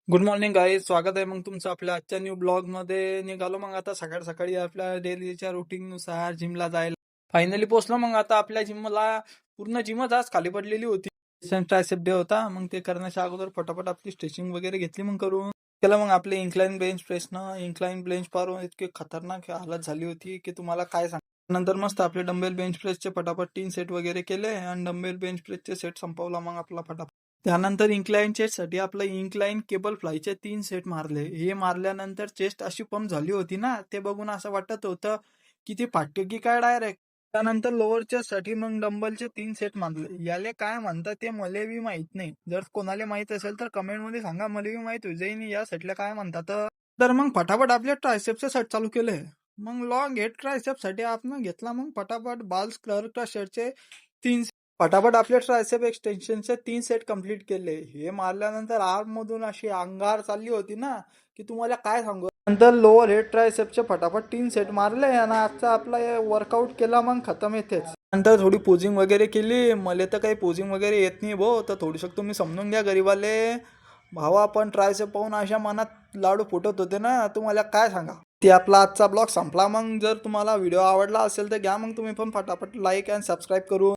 Good morning guys, स्वागत आहे मग तुमचं आपल्या आजच्या न्यू ब्लॉग मध्ये. निघालो मग आता सकाळ सकाळी आपल्या डेलीच्या रुटीन नुसार जिमला जायला. फायनली पोहोचलो मग आता आपल्या जिमला. पूर्ण जिमच आज खाली पडलेली होती. ट्रायसेप डे होता, मग ते करण्याच्या अगोदर फटाफट आपली स्ट्रेचिंग वगैरे घेतली मग करून केलं. मग आपले इन्क्लाइन बेंच प्रेस ना इन्क्लाइन बेंच पारून इतकी खतरनाक हालत झाली होती की तुम्हाला काय सांग. नंतर मस्त आपले डंबेल बेंच प्रेसचे फटाफट 3 सेट वगैरे केले आणि डंबेल बेंच प्रेसचे सेट संपवला मग आपला फटाफट. त्यानंतर इन्क्लाइन चेस्ट साठी आपलं इन्क्लाइन केबल फ्लायचे 3 सेट मारले. हे मारल्यानंतर चेस्ट अशी पंप झाली होती ना, ते बघून असं वाटत होतं की ती फाटते की काय डायरेक्ट. त्यानंतर लोअर चेस्ट साठी मग डंबलचे 3 सेट मारले. याले काय म्हणतात ते मला बी माहित नाही. जर कोणाला माहित असेल तर कमेंट मध्ये सांगा, मला बी माहित होईल जाईन या सेटला काय म्हणतात. तर मग फटाफट आपले ट्रायसेपचे सेट चालू केले. मग लॉंग हेड ट्रायसेप साठी आपण घेतला मग फटाफट बाल्स क्लर्कच्या शेडचे 3 फटाफट आपले ट्रायसेप एक्सटेन्शनचे 3 सेट कंप्लीट केले. हे मारल्यानंतर आर्म मधून अशी अंगार चालली होती ना की तुम्हाला काय सांगू. नंतर लोअर हेड ट्रायसेपचे फटाफट 3 सेट मारले आणि आजचा आपला वर्कआउट केला मग खतम येतेच. नंतर थोडी पोजिंग वगैरे केली. मला तर काही पोजिंग वगैरे येत नाही भाऊ, तर थोडी शकतो तुम्ही समजून घ्या गरीबाले. भावा पण ट्रायसेप पाहून अशा मनात लाडू फुटत होते ना, तुम्हाला काय सांगा. ते आपला आजचा ब्लॉग संपला. मग जर तुम्हाला व्हिडिओ आवडला असेल तर घ्या मग तुम्ही पण फटाफट लाईक अँड सबस्क्राईब करून.